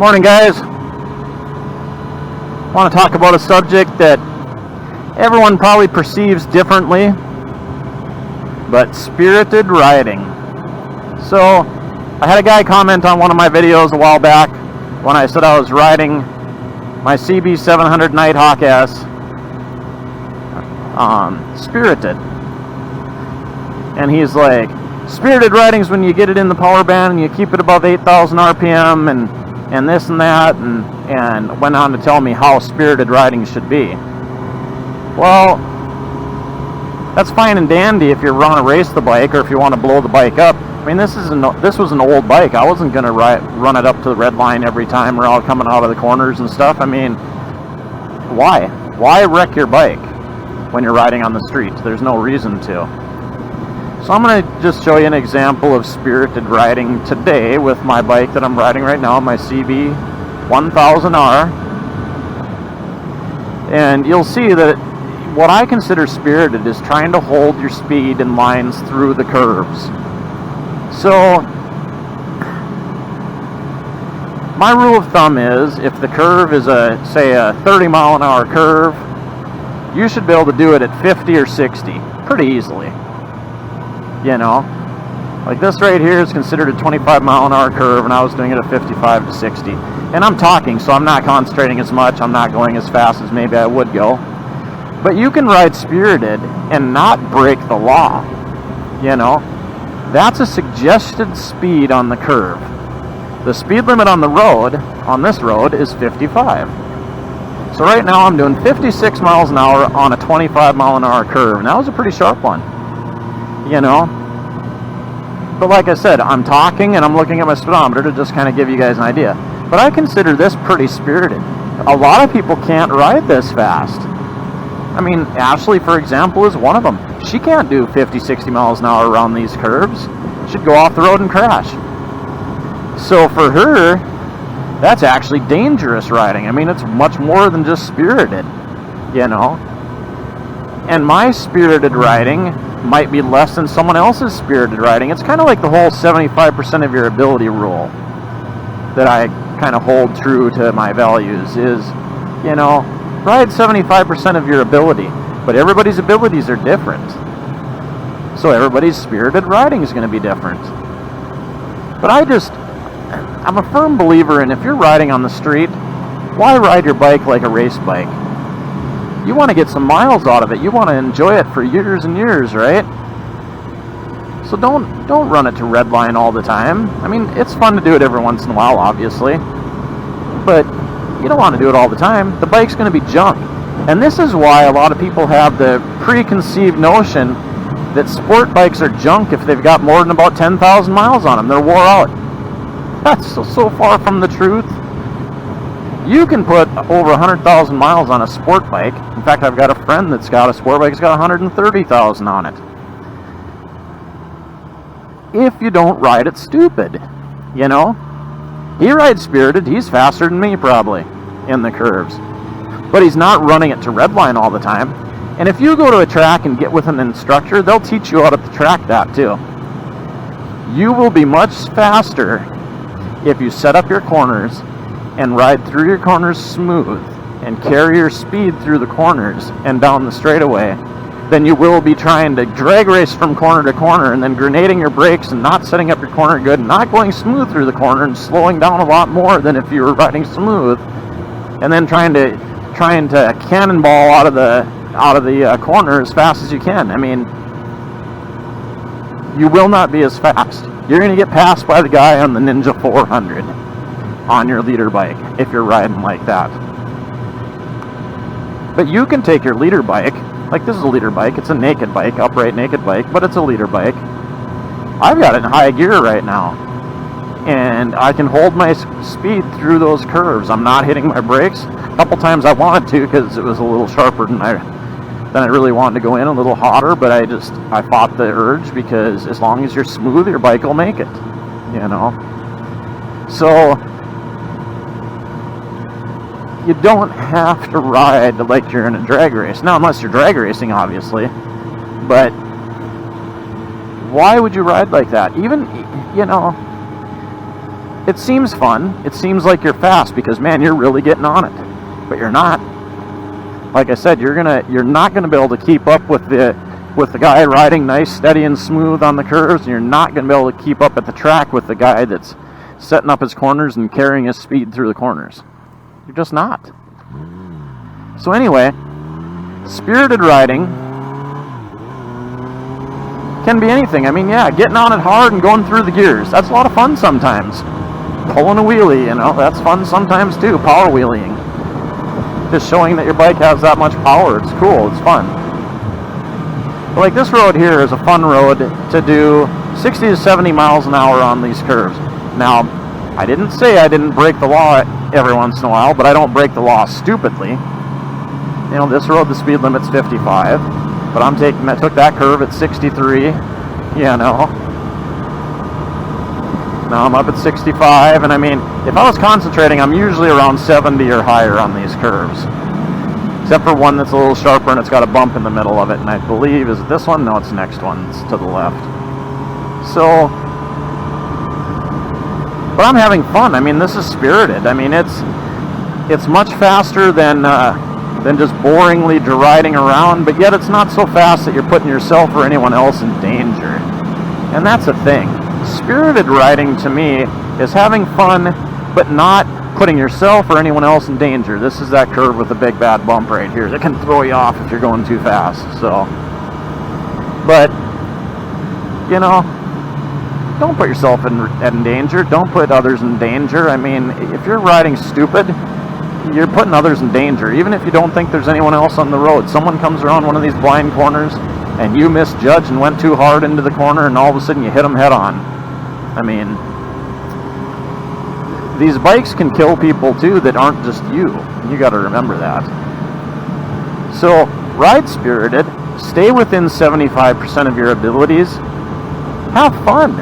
Morning, guys. I want to talk about a subject that everyone probably perceives differently, but spirited riding. So, I had a guy comment on one of my videos a while back when I said I was riding my CB 700 Nighthawk S spirited. And he's like, spirited riding's when you get it in the power band and you keep it above 8,000 RPM and this and that, and went on to tell me how spirited riding should be. Well, that's fine and dandy if you want to race the bike or if you want to blow the bike up. I mean, this was an old bike. I wasn't going to run it up to the red line every time we're all coming out of the corners and stuff. I mean, why? Why wreck your bike when you're riding on the street? There's no reason to. So I'm going to just show you an example of spirited riding today with my bike that I'm riding right now, my CB 1000R. And you'll see that what I consider spirited is trying to hold your speed in lines through the curves. So my rule of thumb is if the curve is say a 30 mile an hour curve, you should be able to do it at 50 or 60 pretty easily. You know, like this right here is considered a 25 mile an hour curve, and I was doing it at 55 to 60. And I'm talking, so I'm not concentrating as much. I'm not going as fast as maybe I would go. But you can ride spirited and not break the law. You know, that's a suggested speed on the curve. The speed limit on the road, on this road, is 55. So right now I'm doing 56 miles an hour on a 25 mile an hour curve, and that was a pretty sharp one. You know, but like I said, I'm talking and I'm looking at my speedometer to just kind of give you guys an idea. But I consider this pretty spirited. A lot of people can't ride this fast. I mean, Ashley, for example, is one of them. She can't do 50, 60 miles an hour around these curves. She'd go off the road and crash. So for her, that's actually dangerous riding. I mean, it's much more than just spirited, you know. And my spirited riding might be less than someone else's spirited riding. It's kind of like the whole 75% of your ability rule that I kind of hold true to my values is, you know, ride 75% of your ability, but everybody's abilities are different. So everybody's spirited riding is going to be different. But I'm a firm believer in if you're riding on the street, why ride your bike like a race bike? You want to get some miles out of it. You want to enjoy it for years and years, right? So don't run it to red line all the time. I mean, it's fun to do it every once in a while, obviously. But you don't want to do it all the time. The bike's going to be junk. And this is why a lot of people have the preconceived notion that sport bikes are junk if they've got more than about 10,000 miles on them. They're wore out. That's so far from the truth. You can put over 100,000 miles on a sport bike. In fact, I've got a friend that's got a sport bike that's got 130,000 on it. If you don't ride it stupid, you know? He rides spirited. He's faster than me probably in the curves. But he's not running it to redline all the time. And if you go to a track and get with an instructor, they'll teach you how to track that too. You will be much faster if you set up your corners and ride through your corners smooth and carry your speed through the corners and down the straightaway than you will be trying to drag race from corner to corner and then grenading your brakes and not setting up your corner good and not going smooth through the corner and slowing down a lot more than if you were riding smooth and then trying to cannonball out of the corner as fast as you can. I mean, you will not be as fast. You're going to get passed by the guy on the Ninja 400 on your leader bike if you're riding like that. But you can take your leader bike, like this is a leader bike, it's a naked bike, upright naked bike, but it's a leader bike. I've got it in high gear right now, and I can hold my speed through those curves. I'm not hitting my brakes. A couple times I wanted to because it was a little sharper than I really wanted to go in, a little hotter, but I fought the urge because as long as you're smooth, your bike will make it, you know. So you don't have to ride like you're in a drag race. Now, unless you're drag racing, obviously. But why would you ride like that? Even, you know, it seems fun. It seems like you're fast because, man, you're really getting on it. But you're not. Like I said, you're not gonna be able to keep up with the guy riding nice, steady, and smooth on the curves, and you're not gonna be able to keep up at the track with the guy that's setting up his corners and carrying his speed through the corners. You're just not. So anyway, spirited riding can be anything. I mean, yeah, getting on it hard and going through the gears. That's a lot of fun sometimes. Pulling a wheelie, that's fun sometimes too. Power wheeling. Just showing that your bike has that much power. It's cool. It's fun. But like this road here is a fun road to do 60 to 70 miles an hour on these curves. Now, I didn't say I didn't break the law every once in a while, but I don't break the law stupidly. This road, the speed limit's 55, but I took that curve at 63, Now I'm up at 65, and I mean, if I was concentrating, I'm usually around 70 or higher on these curves. Except for one that's a little sharper and it's got a bump in the middle of it, and I believe, is it this one? No, it's the next one. It's to the left. So, but I'm having fun. I mean, this is spirited. I mean, it's much faster than just boringly riding around, but yet it's not so fast that you're putting yourself or anyone else in danger. And that's a thing. Spirited riding to me is having fun, but not putting yourself or anyone else in danger. This is that curve with the big bad bump right here that can throw you off if you're going too fast. So, but don't put yourself in danger. Don't put others in danger. I mean, if you're riding stupid, you're putting others in danger. Even if you don't think there's anyone else on the road, someone comes around one of these blind corners and you misjudged and went too hard into the corner, and all of a sudden you hit them head on. I mean, these bikes can kill people too that aren't just you. You got to remember that. So, ride spirited, stay within 75% of your abilities, have fun.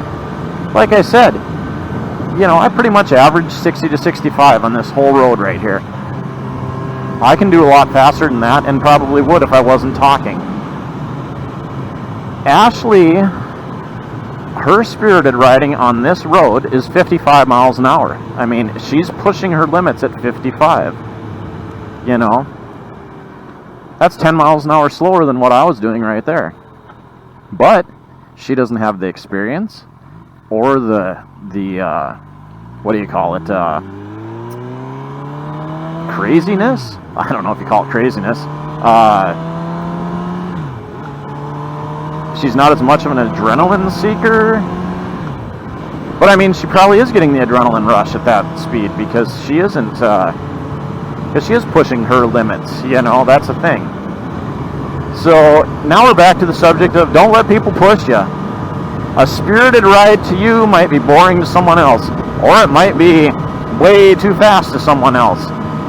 Like I said, I pretty much average 60 to 65 on this whole road right here. I can do a lot faster than that, and probably would if I wasn't talking. Ashley, her spirited riding on this road is 55 miles an hour. I mean, she's pushing her limits at 55. That's 10 miles an hour slower than what I was doing right there. But she doesn't have the experience or the what do you call it? Craziness? I don't know if you call it craziness. She's not as much of an adrenaline seeker. But I mean, she probably is getting the adrenaline rush at that speed because she isn't, because she is pushing her limits, that's a thing. So now we're back to the subject of don't let people push you. A spirited ride to you might be boring to someone else, or it might be way too fast to someone else.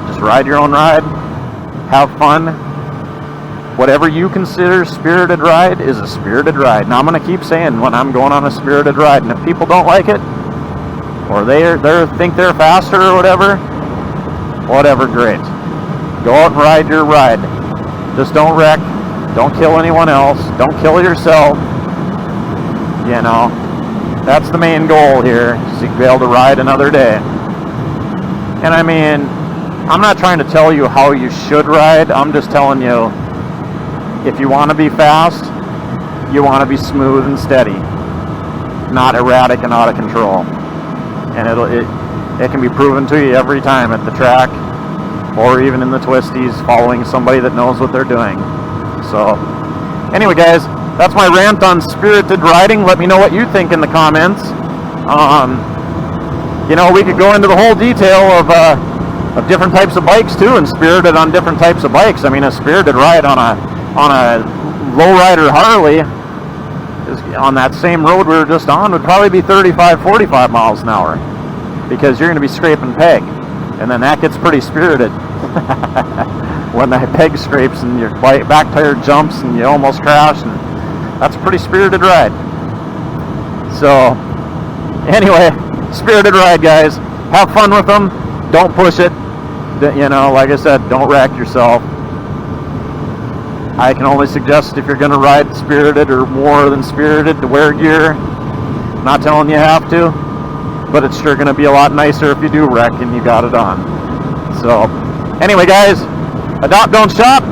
Just ride your own ride, have fun. Whatever you consider spirited ride is a spirited ride. Now I'm going to keep saying when I'm going on a spirited ride, and if people don't like it, or they think they're faster or whatever, great. Go out and ride your ride. Just don't wreck. Don't kill anyone else. Don't kill yourself. That's the main goal here, is to be able to ride another day. And I mean, I'm not trying to tell you how you should ride. I'm just telling you, if you want to be fast, you want to be smooth and steady, not erratic and out of control. And it can be proven to you every time at the track, or even in the twisties, following somebody that knows what they're doing. So, anyway, guys, that's my rant on spirited riding. Let me know what you think in the comments. We could go into the whole detail of different types of bikes too, and spirited on different types of bikes. I mean, a spirited ride on a lowrider Harley is on that same road we were just on would probably be 35, 45 miles an hour, because you're going to be scraping peg, and then that gets pretty spirited. When the peg scrapes and your back tire jumps and you almost crash, and that's a pretty spirited ride. So, anyway, spirited ride, guys. Have fun with them. Don't push it. Like I said, don't wreck yourself. I can only suggest if you're going to ride spirited or more than spirited to wear gear. I'm not telling you have to. but it's sure going to be a lot nicer if you do wreck and you got it on. So, anyway, guys, adopt, don't shop,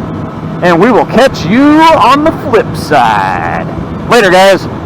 and we will catch you on the flip side. Later, guys.